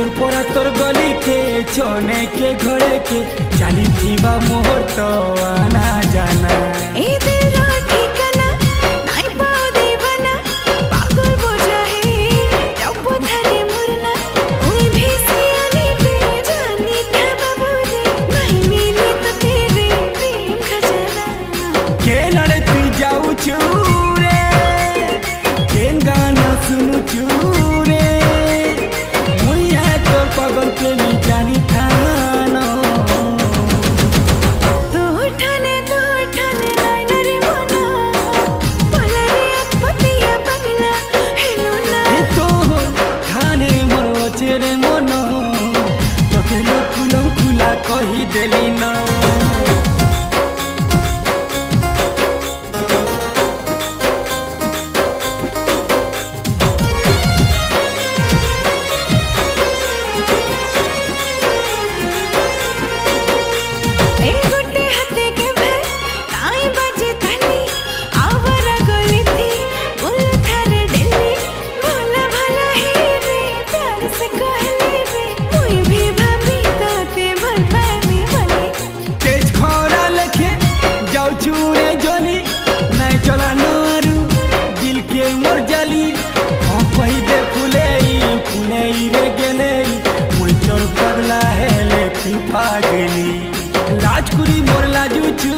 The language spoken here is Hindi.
तोर परा तोर गली के छोने के घरे के चाली थीबा मोहर तो आना जाना ए दिल ठिकाना नाई पाओ दीवाना पागल बोझा है जब धरे मुरना कोई भी सियानी पे जानी था बाबू रे नहीं मिली तो तेरे प्रेम खजाना के लड़े तू जाऊ चूरे केन गाना सुनु चूरे मुइया तोर पागल के नी जानी थानो तो उठाने नाई नरे मना बोला रे पतिया पगला हेलो ना तो खाने मरो चेरे मनो तो के लोकुलम खुला कही देली ना ए गुट्टे हाथे के भे नाई बाजे थाली आवरा गली थी बोल थारे दिल्ली भोला भला है रे प्यार से कहले रे कोई भी भाभी ताते भल पाए भले तेज खरा लेखे जाऊ चूरे जली नहीं चला नारू दिल के मोर जली हम पहिले फुले रे गेले मुई तोर पगला है लेकिन पागली लाज कुरी मोर लाजू चू